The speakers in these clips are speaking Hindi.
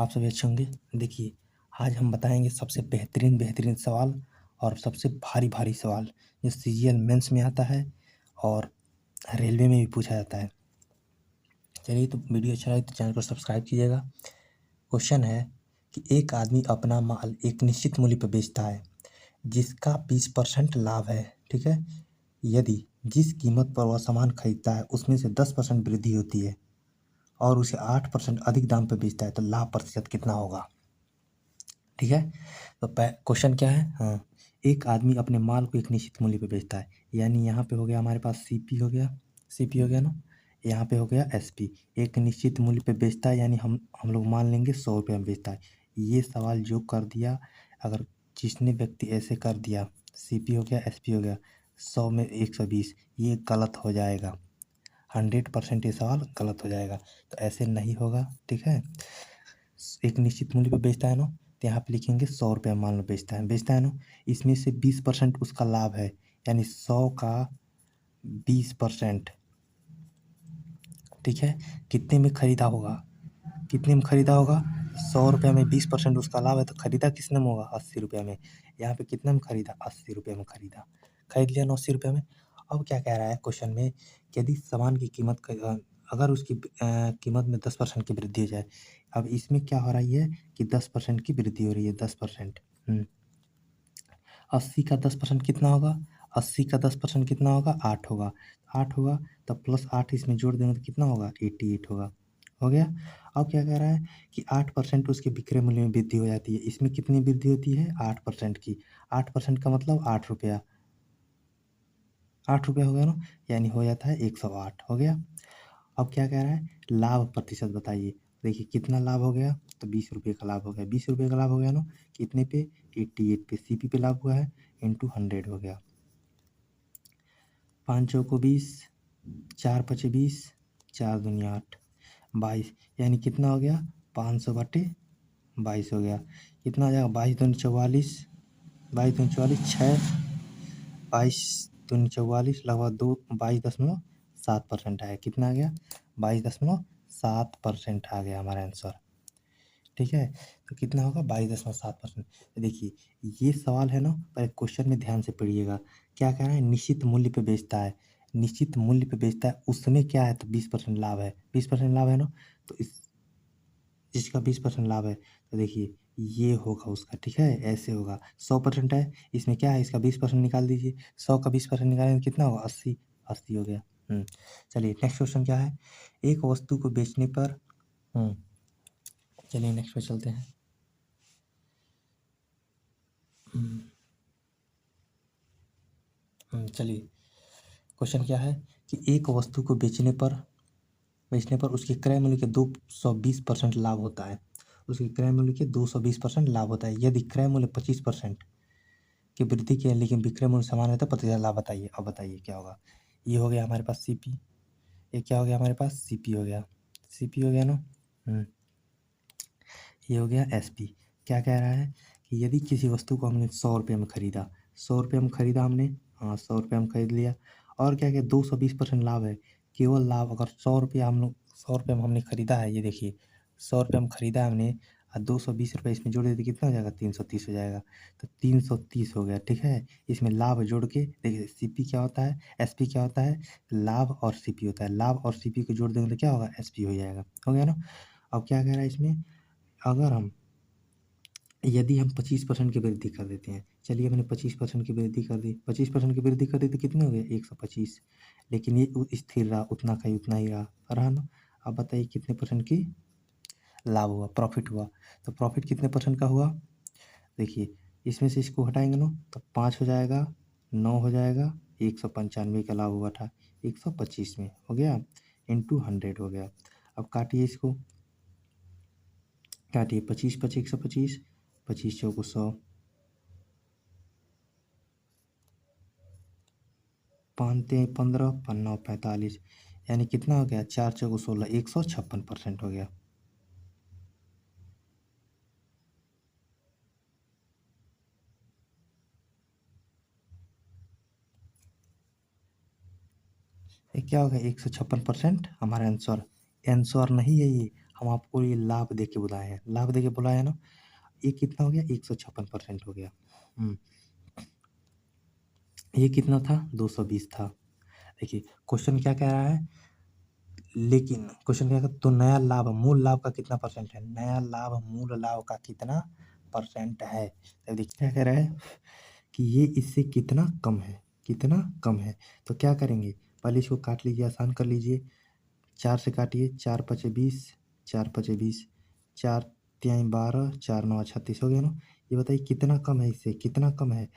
आप सभी अच्छे होंगे। देखिए, आज हम बताएँगे सबसे बेहतरीन सवाल और सबसे भारी सवाल जो सीजीएल मेंस में आता है और रेलवे में भी पूछा जाता है। चलिए, तो वीडियो अच्छा लगे तो चैनल को सब्सक्राइब कीजिएगा। क्वेश्चन है कि एक आदमी अपना माल एक निश्चित मूल्य पर बेचता है जिसका 20% लाभ है, ठीक है? यदि जिस कीमत पर वह सामान खरीदता है उसमें से 10% वृद्धि होती है और उसे 8% अधिक दाम पर बेचता है तो लाभ प्रतिशत कितना होगा? ठीक है। तो क्वेश्चन क्या है? हाँ, एक आदमी अपने माल को एक निश्चित मूल्य पे बेचता है, यानी यहाँ पे हो गया हमारे पास सीपी हो गया ना, यहाँ पे हो गया एसपी। एक निश्चित मूल्य पे बेचता है यानी हम लोग मान लेंगे 100 रुपये में बेचता है। ये सवाल जो कर दिया, अगर जिसने व्यक्ति ऐसे कर दिया, सीपी हो गया एसपी हो गया, 100 में 120, ये गलत हो जाएगा। 100% ये सवाल गलत हो जाएगा, तो ऐसे नहीं होगा, ठीक है। एक निश्चित मूल्य पे बेचता है ना, तो यहाँ पे लिखेंगे 100 रुपये मान लो बेचता है ना, इसमें से 20% उसका लाभ है, यानी 100 का 20%, ठीक है। कितने में खरीदा होगा? 100 रुपये में 20% उसका लाभ है, तो खरीदा कितने में होगा? 80 रुपये में। यहाँ पे कितने में खरीदा? 80 रुपये में खरीदा, खरीद लिया ना 80 रुपये में। अब क्या कह रहा है क्वेश्चन में कि यदि सामान की कीमत अगर उसकी कीमत में 10% की वृद्धि हो जाए। अब इसमें क्या हो रही है कि 10% की वृद्धि हो रही है, 10%। 80 का 10% कितना होगा? 80 का 10% कितना होगा? 8 होगा। 8 होगा तो प्लस 8 इसमें जोड़ देंगे तो कितना होगा? 88 होगा। हो गया। अब क्या कह रहा है कि 8% उसके विक्रय मूल्य में वृद्धि हो जाती है। इसमें कितनी वृद्धि होती है? 8% की। 8% का मतलब 8 रुपया। 8 रुपया हो गया ना, यानी हो जाता है 108। हो गया। अब क्या कह रहा है? लाभ प्रतिशत बताइए। देखिए कितना लाभ हो गया? तो 20 रुपये का लाभ हो गया। 20 रुपये का लाभ हो गया ना, कितने पे? 88 पे। सीपी पे लाभ हुआ है, इंटू 100 हो गया। 5 चौको 20, 4 पचे 20, 4 दूनी 8, 22, यानी कितना हो गया? 500 बटे 22 हो गया। कितना आ जाएगा? 22 दूनी 44, 22 दूनी 44, 6, 22 दूनी 44, लगभग 22.7% आया। कितना आ गया? 22.7% आ गया हमारा आंसर, ठीक है। तो कितना होगा? 22.7%। देखिए, ये सवाल है ना, पर क्वेश्चन में ध्यान से पढ़िएगा। क्या कह रहा है? निश्चित मूल्य पे बेचता है, निश्चित मूल्य पे बेचता है, उसमें क्या है? तो 20% लाभ है, 20% लाभ है ना, तो जिसका 20% लाभ है, तो देखिए ये होगा उसका, ठीक है। ऐसे होगा। 100% है, इसमें क्या है? इसका 20% निकाल दीजिए। 100 का 20% निकालेंगे तो कितना होगा? 80। 80 हो गया। चलिए नेक्स्ट क्वेश्चन क्या है? एक वस्तु को बेचने पर चलिए नेक्स्ट पे चलते हैं। चलिए, क्वेश्चन क्या है कि एक वस्तु को बेचने पर उसके क्रय मूल्य के 220% लाभ होता है। उसके क्रय मूल्य के 220% लाभ होता है। यदि क्रय मूल्य 25% की वृद्धि की है लेकिन विक्रय मूल्य समान रहता है, प्रतिशत लाभ बताइए। अब बताइए क्या होगा? ये हो गया हमारे पास सीपी, ये क्या हो गया हमारे पास? सीपी हो गया। सीपी हो गया ना। ये हो गया एसपी। क्या कह रहा है कि यदि किसी वस्तु को हमने 100 रुपये में खरीदा, 100 रुपये में खरीदा हमने, हाँ 100 रुपये में खरीद लिया, और क्या क्या 220% लाभ है। केवल लाभ, अगर 100 रुपया हम लोग 100 रुपये में हमने खरीदा है, ये देखिए 100 रुपये में खरीदा है हमने, और 220 रुपये इसमें जोड़ देते कितना हो जाएगा? 330 हो जाएगा। तो 330 हो गया, ठीक है। इसमें लाभ जोड़ के देखिए, सीपी क्या होता है, एसपी क्या होता है? लाभ और सीपी होता है। लाभ और सीपी को जोड़ देंगे तो क्या होगा? एसपी हो जाएगा। हो गया ना। अब क्या कह रहा है इसमें? अगर यदि हम 25% की वृद्धि कर देते हैं, चलिए हमने 25% की वृद्धि कर दी, 25% की वृद्धि कर दी तो कितने हो गए? 125। लेकिन ये स्थिर रहा, उतना का ही उतना ही रहा ना। अब बताइए कितने परसेंट की लाभ हुआ, प्रॉफिट हुआ? तो प्रॉफिट कितने परसेंट का हुआ? देखिए, इसमें से इसको हटाएंगे ना, तो 5 हो जाएगा, 9 हो जाएगा, 195 का लाभ हुआ था, 125 में हो गया, इंटू 100 हो गया। अब काटिए इसको, काटिए। 25 पचे 125, 25 चौको 100, 5×3 = 15, 5×9 = 45, यानी कितना हो गया? 4 चौको 16, 156% हो गया। ये क्या हो गया? 156% हमारा आंसर। आंसर नहीं है ये, हम आपको ये लाभ दे के बुलाए हैं, लाभ दे के बुलाए हैं ना। ये कितना हो गया? 156% हो गया। ये कितना था? 220 था। देखिए क्वेश्चन क्या कह रहा है, लेकिन क्वेश्चन क्या कहता है, तो नया लाभ मूल लाभ का कितना परसेंट है? नया लाभ मूल लाभ का कितना परसेंट है? तो देखिए क्या कह रहा है कि ये इससे कितना कम है, कितना कम है। तो क्या करेंगे, पहले इसको काट लीजिए, आसान कर लीजिए। 4 से काटिए, 4 पचे 20, 4 पचे 20, 4 तिहाई 12, 4 9 36 हो गया ना। ये बताइए कितना कम है, इससे कितना कम है?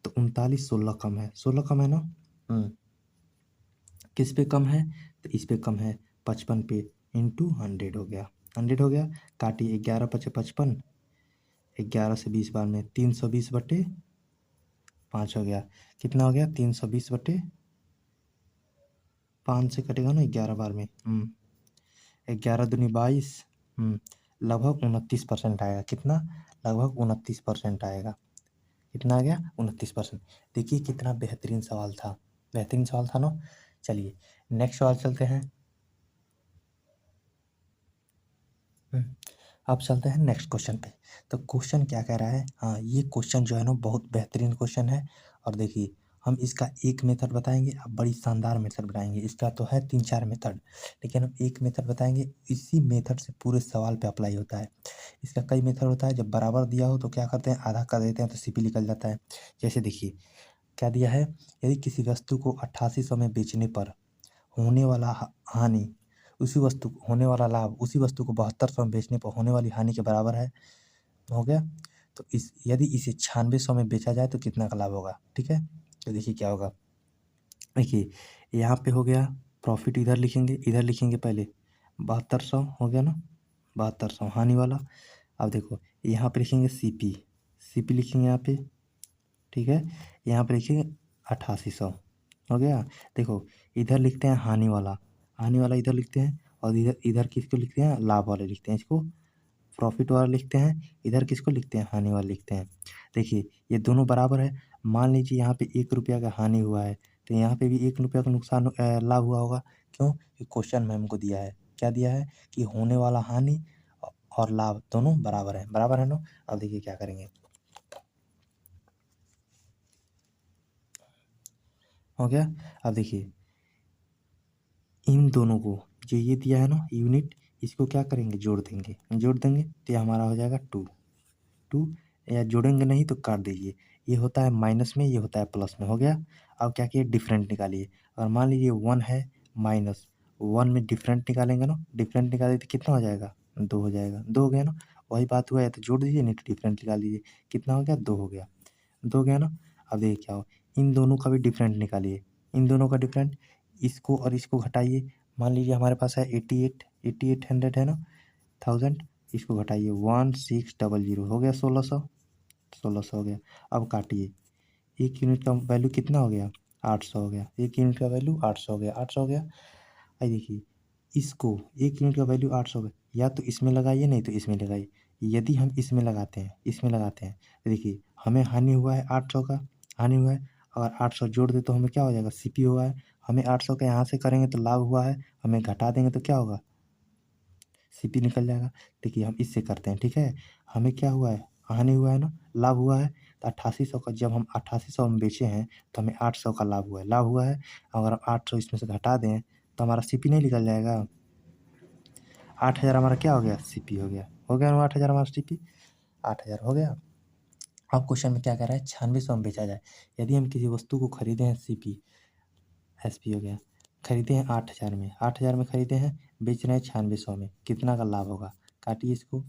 तो 39, 16 कम है, 16 कम है ना। किस पे कम है? तो इस पे कम है, 55 पे, इंटू 100 हो गया, 100 हो गया। काटिए, 11 पचे 55, 11 से 20 बार में 320/5 हो गया। कितना हो गया? 320/5 से कटेगा ना 11 बार में। 11 दूनी 22। लगभग 29% आएगा। कितना? लगभग 29% आएगा। कितना आ गया? 29%। देखिए कितना बेहतरीन सवाल था, बेहतरीन सवाल था ना। चलिए नेक्स्ट सवाल चलते हैं। अब चलते हैं नेक्स्ट क्वेश्चन पे। तो क्वेश्चन क्या कह रहा है, हाँ ये क्वेश्चन जो है ना बहुत बेहतरीन क्वेश्चन है। और देखिए हम इसका एक मेथड बताएंगे, अब बड़ी शानदार मेथड बताएंगे। इसका तो है 3-4 मेथड, लेकिन हम एक मेथड बताएंगे, इसी मेथड से पूरे सवाल पे अप्लाई होता है। इसका कई मेथड होता है, जब बराबर दिया हो तो क्या करते हैं, आधा कर देते हैं तो सीपी निकल जाता है। जैसे देखिए क्या दिया है, यदि किसी वस्तु को 8800 में बेचने पर होने वाला हानि उसी वस्तु को होने वाला लाभ उसी वस्तु को 7200 में बेचने पर होने वाली हानि के बराबर है, हो गया। तो इस यदि इसे 9600 में बेचा जाए तो कितना का लाभ होगा? ठीक है, तो देखिए क्या होगा। देखिए यहाँ पे हो गया प्रॉफिट, इधर लिखेंगे, इधर लिखेंगे पहले 7200 हो गया ना, 7200 हानि वाला। अब देखो यहाँ पे लिखेंगे सीपी, सीपी लिखेंगे यहाँ पे, ठीक है। यहाँ पे लिखेंगे 8800 हो गया। देखो इधर लिखते हैं हानि वाला, हानि वाला इधर लिखते हैं, और इधर इधर किसको लिखते हैं, लाभ वाले लिखते हैं, इसको प्रॉफिट वाला लिखते हैं। इधर किसको लिखते हैं, हानि वाला लिखते हैं। देखिए ये दोनों बराबर है। मान लीजिए यहाँ पे 1 रुपया का हानि हुआ है, तो यहाँ पे भी 1 रुपया का नुकसान लाभ हुआ होगा। क्यों? कि क्वेश्चन में हमको दिया है, क्या दिया है कि होने वाला हानि और लाभ दोनों बराबर है, बराबर है ना। अब देखिए क्या करेंगे, हो गया। अब देखिए इन दोनों को, जो ये दिया है ना यूनिट, इसको क्या करेंगे, जोड़ देंगे, जोड़ देंगे तो ये हमारा हो जाएगा 2, 2। या जोड़ेंगे नहीं तो काट दीजिए, ये होता है माइनस में, ये होता है प्लस में, हो गया। अब क्या किए, डिफरेंट निकालिए। और मान लीजिए 1 है, माइनस 1 में डिफरेंट निकालेंगे ना, डिफरेंट निकालेंगे तो कितना हो जाएगा, 2 हो जाएगा, 2 हो गया ना। वही बात हुआ है, तो जोड़ दीजिए नहीं तो डिफरेंट निकाल दीजिए। कितना हो गया, 2 हो गया, 2 हो गया ना। अब देखिए क्या हो, इन दोनों का भी डिफरेंट निकालिए, इन दोनों का डिफरेंट, इसको और इसको घटाइए। मान लीजिए हमारे पास है 88, 8800 है ना, 1000। इसको घटाइए, 1600 हो गया, 1600, 1600 हो गया। अब काटिए, एक यूनिट का वैल्यू कितना हो गया, 800 हो गया, एक यूनिट का वैल्यू 800 हो गया, 800 हो गया। अब देखिए इसको, एक यूनिट का वैल्यू 800 हो गया, या तो इसमें लगाइए नहीं तो इसमें लगाइए। यदि हम इसमें लगाते हैं, इसमें लगाते हैं, तो देखिए हमें हानि हुआ है 800 का, हानि हुआ है, और 800 जोड़ दे तो हमें क्या हो जाएगा, सीपी हुआ है। हमें 800 का यहाँ से करेंगे तो लाभ हुआ है, हमें घटा देंगे तो क्या होगा, सीपी निकल जाएगा। देखिए हम इससे करते हैं, ठीक है। हमें क्या हुआ है, हानि हुआ है ना, लाभ हुआ है। तो 8800 का जब हम 8800 में बेचे हैं तो हमें 800 का लाभ हुआ है, लाभ हुआ है। अगर हम 800 इसमें से घटा दें तो हमारा सीपी नहीं निकल जाएगा। 8000 हमारा क्या हो गया, सीपी हो गया ना 8000 हमारा सीपी, 8000 हो गया। अब क्वेश्चन में क्या कह रहा है, 9600 में बेचा जाए। यदि हम किसी वस्तु को खरीदे हैं, सीपी एसपी हो गया, खरीदे हैं 8000 में, 8000 में खरीदे हैं, बेच रहे हैं 9600 में, कितना का लाभ होगा? काटिए इसको।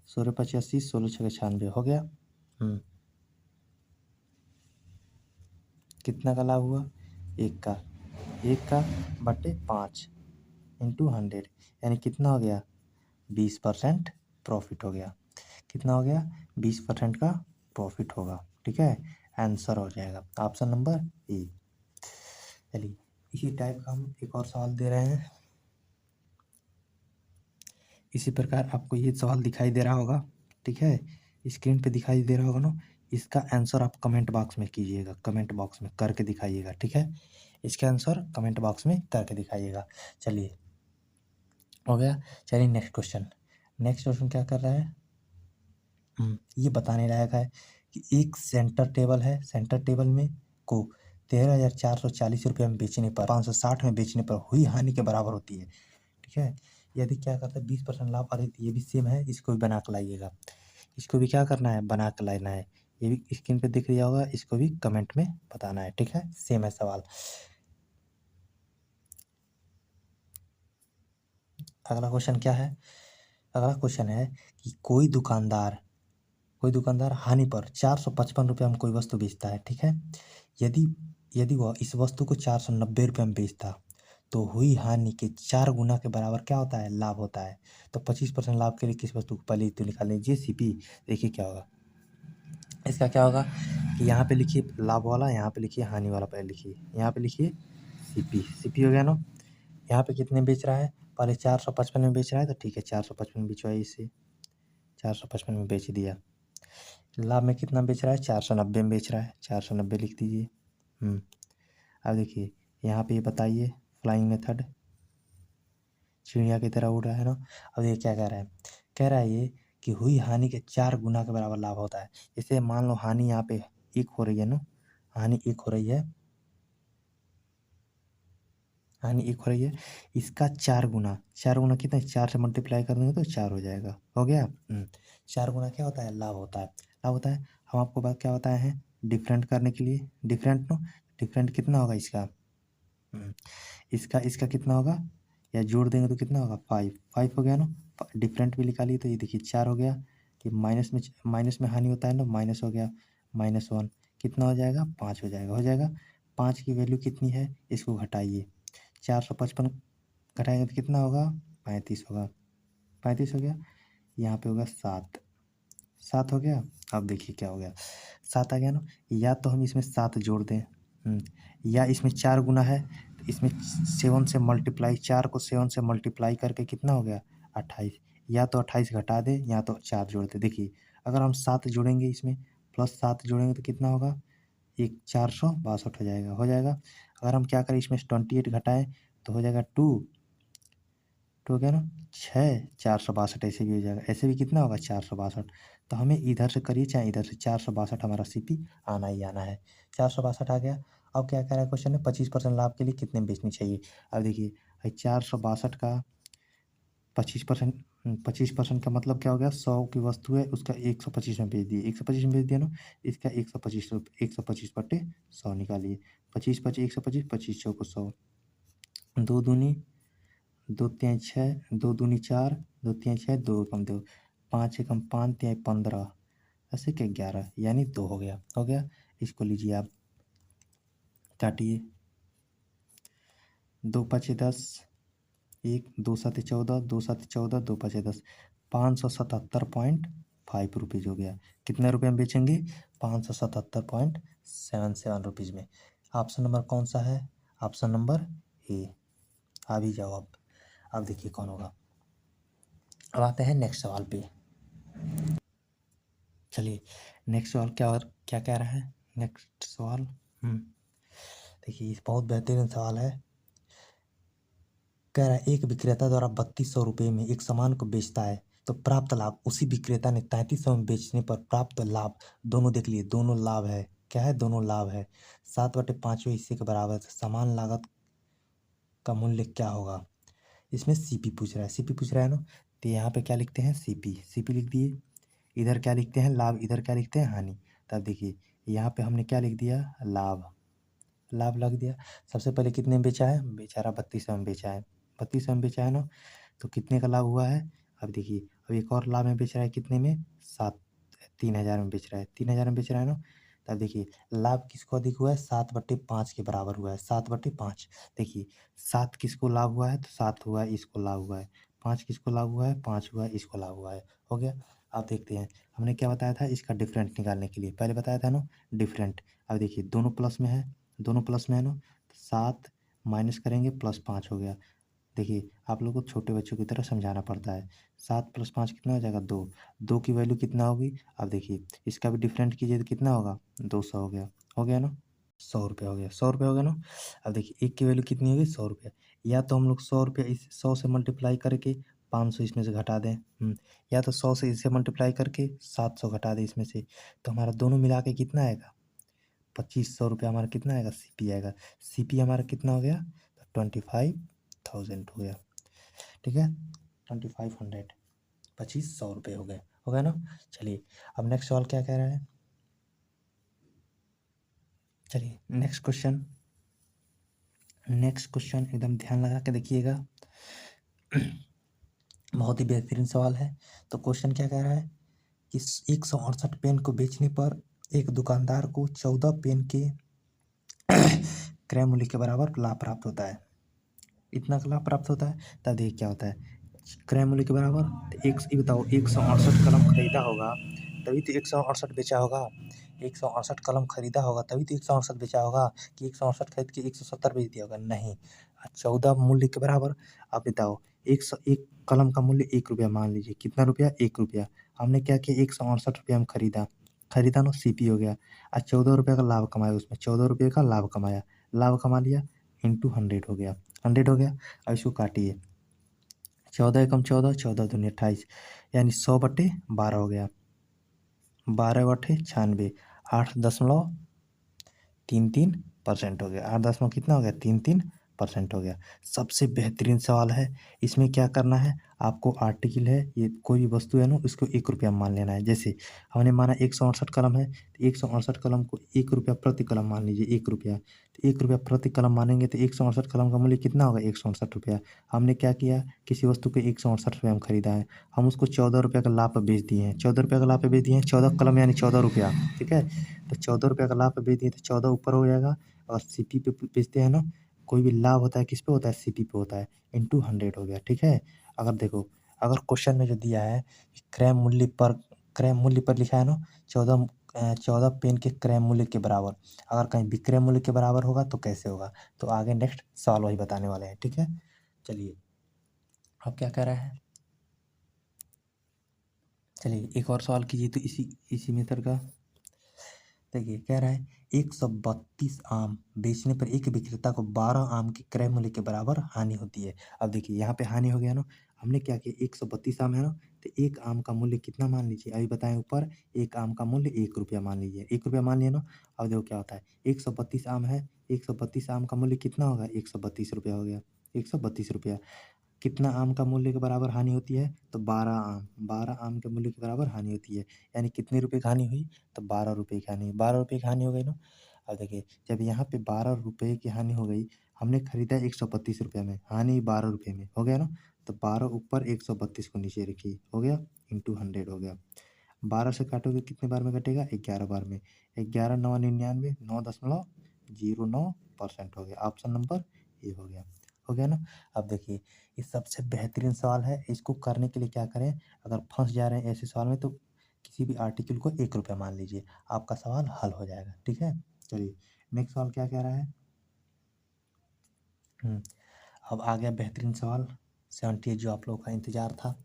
16 × 85, 16 × 6 = 96 हो गया। कितना का लाभ हुआ, एक का, एक का बटे 5 इंटू 100, यानी कितना हो गया, 20% प्रॉफिट हो गया। कितना हो गया, 20% का प्रॉफिट होगा, ठीक है। आंसर हो जाएगा ऑप्शन नंबर ए। चलिए इसी टाइप का हम एक और सवाल दे रहे हैं। इसी प्रकार आपको ये सवाल दिखाई दे रहा होगा, ठीक है, स्क्रीन पे दिखाई दे रहा होगा ना। इसका आंसर आप कमेंट बॉक्स में कीजिएगा, कमेंट बॉक्स में करके दिखाइएगा, ठीक है। इसका आंसर कमेंट बॉक्स में करके दिखाइएगा। चलिए हो गया। चलिए नेक्स्ट क्वेश्चन। नेक्स्ट क्वेश्चन क्या कर रहा है, ये बताने लायक है कि एक सेंटर टेबल है, सेंटर टेबल में को 13,440 रुपये में बेचने पर 560 में बेचने पर हुई हानि के बराबर होती है। ठीक है, यदि क्या करता है 20% लाभ, अरे ये भी सेम है, इसको भी बना के लाइएगा। इसको भी क्या करना है, बना के लाना है। ये भी स्क्रीन पे दिख रहा होगा, इसको भी कमेंट में बताना है। ठीक है, सेम है सवाल। अगला क्वेश्चन क्या है, अगला क्वेश्चन है कि कोई दुकानदार हानि पर 455 रुपये में कोई वस्तु बेचता है। ठीक है, यदि यदि वह इस वस्तु को 490 रुपये में बेचता तो हुई हानि के 4 गुना के बराबर क्या होता है, लाभ होता है। तो 25% लाभ के लिए किस वस्तु को पहले तो निकाल लीजिए सीपी। देखिए क्या होगा, इसका क्या होगा कि यहाँ पे लिखिए लाभ वाला, यहाँ पे लिखिए हानि वाला, पहले लिखिए, यहाँ पे लिखिए सीपी। सीपी हो गया ना। यहाँ पे कितने बेच रहा है, पहले 455 में बेच रहा है, तो ठीक है 455 में बिचवाइए इसे, 455 में बेच दिया। लाभ में कितना बेच रहा है, 490 में बेच रहा है, 490 लिख दीजिए। अब देखिए यहाँ पे ये बताइए, फ्लाइंग मेथड चिड़िया की तरह उड़ रहा है ना। अब ये क्या कह रहा है, कह रहा है ये कि हुई हानि के 4 गुना के बराबर लाभ होता है। जैसे मान लो हानि यहाँ पे 1 हो रही है ना, हानि 1 हो रही है, हानि 1 हो रही है, इसका 4 गुना, 4 गुना कितना, 4 से मल्टीप्लाई कर देंगे तो 4 हो जाएगा। हो गया। 4 गुना क्या होता है, लाभ होता है। लाभ होता है, हम आपको बात क्या बताए हैं, डिफरेंट करने के लिए, डिफरेंट नो, डिफरेंट कितना होगा इसका, इसका इसका कितना होगा, या जोड़ देंगे तो कितना होगा, 5 हो गया ना। डिफरेंट भी निकालिए तो ये देखिए 4 हो गया, कि माइनस में हानि होता है ना, माइनस हो गया, -1 कितना हो जाएगा, 5 हो जाएगा, हो जाएगा। 5 की वैल्यू कितनी है, इसको घटाइए, 455 घटाएंगे तो कितना होगा, 35 होगा, 35 हो गया। यहाँ पे होगा 7, 7 हो गया। अब देखिए क्या हो गया, 7 आ गया ना। या तो हम इसमें 7 जोड़ दें, या इसमें 4 गुना है तो इसमें 7 से मल्टीप्लाई, 4 को 7 से मल्टीप्लाई करके कितना हो गया, 28। या तो 28 घटा दें या तो 4 जोड़ दें। देखिए अगर हम 7 जोड़ेंगे इसमें, प्लस 7 जोड़ेंगे तो कितना होगा, एक 462 हो जाएगा, हो जाएगा। अगर हम क्या करें, इसमें से 28 घटाएं तो हो जाएगा 2, तो हो गया ना 6, 462 ऐसे भी हो जाएगा, ऐसे भी कितना होगा 462। तो हमें इधर से करिए चाहे इधर से, 462 हमारा सीपी आना ही आना है। 462 आ गया। अब क्या कह रहा है क्वेश्चन में, 25% लाभ के लिए कितने में बेचनी चाहिए। अब देखिए 462 का 25%, 25% का मतलब क्या हो गया, 100 की वस्तु है उसका 125 में बेच दिए, 125 में बेच दिया ना, इसका 125 रुपये, 125 बटे 100 निकालिए, 25 25 125, 25 चौको 100, 2 दूनी 2 तिहाई 6, 2 दूनी 4, 2 तिहाई 6, 2 एकम 2, 5 एकम 5 तिहाई 15, ऐसे क्या 11, यानी 2 हो गया, हो गया। इसको लीजिए आप, काटिए, 2 5 10, 1 2 7 14, 2 7 14, 2 5 10, 577.5 रुपीज़ हो गया। कितने रुपये में बेचेंगे, 577.77 रुपीज़ में। ऑप्शन नंबर कौन सा है, ऑप्शन नंबर ए। आ भी जाओ अब देखिए कौन होगा। अब आते हैं नेक्स्ट सवाल पे। चलिए नेक्स्ट सवाल क्या, और क्या कह रहा है नेक्स्ट सवाल, देखिए बहुत बेहतरीन सवाल है। कह रहा है एक विक्रेता द्वारा 3200 रुपये में एक सामान को बेचता है तो प्राप्त लाभ उसी विक्रेता ने 3300 में बेचने पर प्राप्त लाभ, दोनों देख लिए, दोनों लाभ है, क्या है, दोनों लाभ है, 7/5वें हिस्से के बराबर है। समान लागत का मूल्य क्या होगा। इसमें सीपी पूछ रहा है, सीपी पूछ रहा है ना, तो यहाँ पे क्या लिखते हैं, सीपी, सीपी लिख दिए। इधर क्या लिखते हैं, लाभ, इधर क्या लिखते हैं, हानि। तब देखिए यहाँ पे हमने क्या लिख दिया, लाभ, लाभ लग दिया। सबसे पहले कितने में बेचा है, बेचारा 3200 में बेचा है, 3200 में बेचा है ना, तो कितने का लाभ हुआ है। अब देखिए अब एक और लाभ में बेच रहा है, कितने में, 3000 में बेच रहा है, 3000 में बेच रहा है ना। तब देखिए लाभ किसको अधिक हुआ है, 7/5 के बराबर हुआ है, 7/5। देखिए 7 किसको लाभ हुआ है, तो 7 हुआ है, इसको लाभ हुआ है, 5 किसको लाभ हुआ है, 5 हुआ है, इसको लाभ हुआ है, हो गया। अब देखते हैं हमने क्या बताया था, इसका डिफरेंट निकालने के लिए पहले बताया था ना, डिफरेंट। अब देखिए दोनों प्लस में है, दोनों प्लस में है ना, तो 7 माइनस करेंगे +5 हो गया। देखिए आप लोग को छोटे बच्चों की तरह समझाना पड़ता है। 7 + 5 कितना हो जाएगा, 2, 2 की वैल्यू कितना होगी। अब देखिए इसका भी डिफरेंट कीजिए तो कितना होगा, 200 हो गया ना, 100 रुपये हो गया, 100 रुपये हो गया ना। अब देखिए एक की वैल्यू कितनी होगी, 100 रुपये, या तो हम लोग 100 रुपये इस 100 से मल्टीप्लाई करके 500 इसमें से घटा दें, या तो 100 से इसे मल्टीप्लाई करके 700 घटा दें इसमें से, तो हमारा दोनों मिला के कितना आएगा 2500 रुपया हमारा कितना आएगा सीपी आएगा। सीपी हमारा कितना हो गया तो 25,000 हो गया, ठीक है 2500, 2500 रुपये हो गया ना। चलिए अब नेक्स्ट सवाल क्या कह रहा है, चलिए नेक्स्ट क्वेश्चन एकदम ध्यान लगा के देखिएगा। बहुत ही बेहतरीन सवाल है। तो क्वेश्चन क्या कह रहा है कि 168 पेन को बेचने पर एक दुकानदार को 14 पेन के क्रय मूल्य के बराबर लाभ प्राप्त होता है। इतना लाभ प्राप्त होता है, तब देखिए क्या होता है क्रय मूल्य के बराबर। तो ये बताओ 168 कलम खरीदा होगा तभी तो 168 बेचा होगा, 168 कलम खरीदा होगा तभी तो 168 बेचा होगा, कि 168 खरीद के 170 बेच दिया होगा, नहीं। 14 मूल्य के बराबर। अब बताओ 101 कलम का मूल्य 1 रुपया मान लीजिए, कितना रुपया 1 रुपया। हमने क्या किया 168 रुपया हम खरीदा ना सीपी हो गया। आज 14 रुपये का लाभ कमाया, उसमें 14 रुपये का लाभ कमा लिया इंटू 100 हो गया, 100 हो गया। अब इसको काटिए, 14 एकम 14, 14 दूनी 28, यानी 100/12 हो गया, 12/96, 8.33% हो गया, 8 कितना हो गया 33% हो गया। सबसे बेहतरीन सवाल है। इसमें क्या करना है आपको, आर्टिकल है ये कोई भी वस्तु है ना उसको 1 रुपया मान लेना है। जैसे हमने माना 168 कलम है तो 168 कलम को 1 रुपया प्रति कलम मान लीजिए, 1 रुपया, तो 1 रुपया प्रति कलम मानेंगे तो 168 कलम का मूल्य कितना होगा 168 रुपया। हमने क्या किया किसी वस्तु को 168 रुपये में खरीदा है, हम उसको 14 रुपये का लाभ पे बेच दिए हैं, 14 रुपये का लाभ पे बेच दिए हैं, 14 कलम यानी 14 रुपया, ठीक है। तो 14 रुपये का लाभ पे बेच दिए तो 14 ऊपर हो जाएगा, और सीपी पे बेचते हैं ना, कोई भी लाभ होता है किस पे होता है सीपी पे होता है, इंटू 100 हो गया, ठीक है। अगर देखो अगर क्वेश्चन में जो दिया है कि क्रय मूल्य पर लिखा है ना 14 पेन के क्रय मूल्य के बराबर, अगर कहीं विक्रय मूल्य के बराबर होगा तो कैसे होगा, तो आगे नेक्स्ट सवाल वही बताने वाले हैं, ठीक है। चलिए अब क्या कह रहा है, चलिए एक और सवाल कीजिए तो इसी मेथड का। देखिए कह रहा है 132 आम बेचने पर एक विक्रेता को 12 आम के क्रय मूल्य के बराबर हानि होती है। अब देखिए यहाँ पे हानि हो गया ना, हमने क्या किया 132 आम है ना, तो एक आम का मूल्य कितना मान लीजिए, अभी बताएं ऊपर, एक आम का मूल्य 1 रुपया मान लीजिए, 1 रुपया मान लिया ना। अब देखो क्या होता है 132 आम है, 132 आम का मूल्य कितना होगा 132 रुपया हो गया, 132 रुपया। कितना आम का मूल्य के बराबर हानि होती है, तो 12 आम के मूल्य के बराबर हानि होती है, यानी कितने रुपए की हानि हुई, तो 12 रुपये की हानि, 12 रुपये की हानि हो गई ना। अब देखिए जब यहाँ पे 12 रुपये की हानि हो गई, हमने खरीदा 132 रुपये में, हानि 12 रुपये में हो गया ना, तो 12 ऊपर 132 को नीचे रखिए, हो गया इंटू 100 हो गया। 12 से काटोगे कितने बार में कटेगा 11 बार में, 11 9 99, 9.09% हो गया, ऑप्शन नंबर ए हो गया ना। अब देखिए ये सबसे बेहतरीन सवाल है, इसको करने के लिए क्या करें, अगर फंस जा रहे हैं ऐसे सवाल में तो किसी भी आर्टिकल को 1 रुपया मान लीजिए, आपका सवाल हल हो जाएगा, ठीक है। चलिए नेक्स्ट सवाल क्या कह रहा है, अब आ गया बेहतरीन सवाल 78 जो आप लोगों का इंतजार था।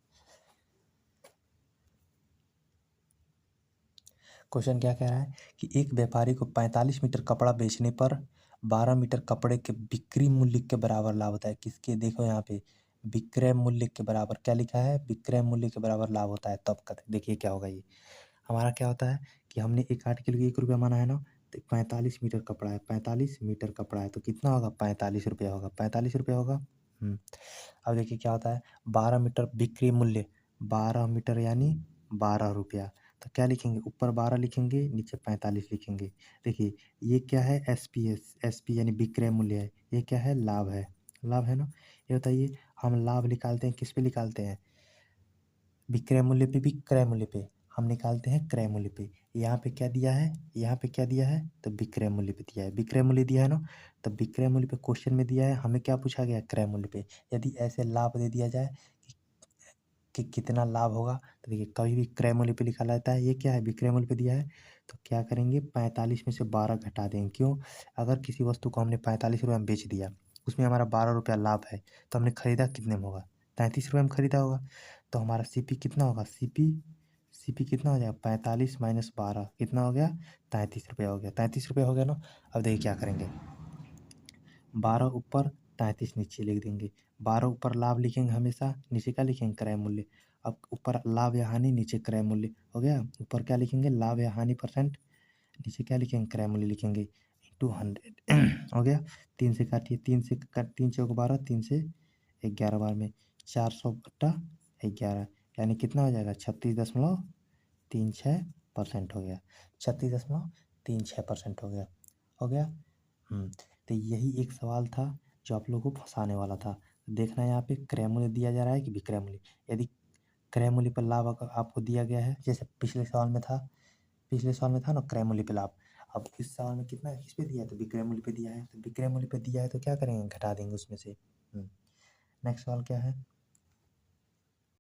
क्वेश्चन क्या कह रहा है कि एक व्यापारी को 45 मीटर कपड़ा बेचने पर 12 मीटर कपड़े के बिक्री मूल्य के बराबर लाभ होता है, किसके, देखो यहाँ पे विक्रय मूल्य के बराबर क्या लिखा है, विक्रय मूल्य के बराबर लाभ होता है, तब कहते देखिए क्या होगा ये हमारा क्या होता है कि हमने एक आर्टिकल को 1 रुपया माना है ना, तो 45 मीटर कपड़ा है, 45 मीटर कपड़ा है तो कितना होगा 45 रुपया होगा, 45 रुपया होगा। अब देखिए क्या होता है 12 मीटर बिक्री मूल्य, 12 मीटर यानी 12 रुपया, तो क्या लिखेंगे ऊपर 12 लिखेंगे नीचे 45 लिखेंगे। देखिए ये क्या है एसपी यानी विक्रय मूल्य है, ये क्या है लाभ है ना। ये बताइए हम लाभ निकालते हैं किस पे निकालते हैं, विक्रय मूल्य पे भी क्रय मूल्य पे, हम निकालते हैं क्रय मूल्य पे। यहाँ पे क्या दिया है, यहाँ पे क्या दिया है, तो विक्रय मूल्य पे दिया है, विक्रय मूल्य दिया है ना, तो विक्रय मूल्य पे क्वेश्चन में दिया है, हमें क्या पूछा गया क्रय मूल्य पे। यदि ऐसे लाभ दे दिया जाए कि कितना लाभ होगा, तो देखिए कभी भी क्रय मूल्य पे लिखा रहता है, ये क्या है विक्रय मूल्य पे दिया है, तो क्या करेंगे 45 में से 12 घटा देंगे, क्यों, अगर किसी वस्तु को हमने 45 रुपये में बेच दिया, उसमें हमारा 12 रुपया लाभ है, तो हमने खरीदा कितने में होगा 33 रुपये में खरीदा होगा, तो हमारा सीपी कितना होगा, सीपी कितना हो जाएगा 45 माइनस 12 कितना हो गया 33 रुपया हो गया, 33 रुपया हो गया ना। अब देखिए क्या करेंगे 12 ऊपर 33 नीचे लिख देंगे। 12 ऊपर लाभ लिखेंगे हमेशा, नीचे क्या लिखेंगे क्रय मूल्य। अब ऊपर लाभ या हानि, नीचे क्रय मूल्य हो गया। ऊपर क्या लिखेंगे लाभ या हानि परसेंट, नीचे क्या लिखेंगे क्रय मूल्य लिखेंगे इंटू 100 हो गया। 3 से काटिए, 3 चौक 12, 3 से 11 बार में 400 बट्टा 11 यानी कितना हो जाएगा 36.36% हो गया। 36.36% हो गया। हो गया। तो यही एक सवाल था जो आप लोगों को फंसाने वाला था। देखना यहाँ पे क्रय मूल्य दिया जा रहा है कि विक्रय मूल्य। यदि क्रय मूल्य पर लाभ आपको दिया गया है, जैसे पिछले सवाल में था ना क्रय मूल्य पे लाभ। अब इस सवाल में कितना किस पे दिया है तो विक्रय मूल्य पे दिया है, तो विक्रय मूल्य पे दिया है तो क्या करेंगे घटा देंगे उसमें से। नेक्स्ट सवाल क्या है,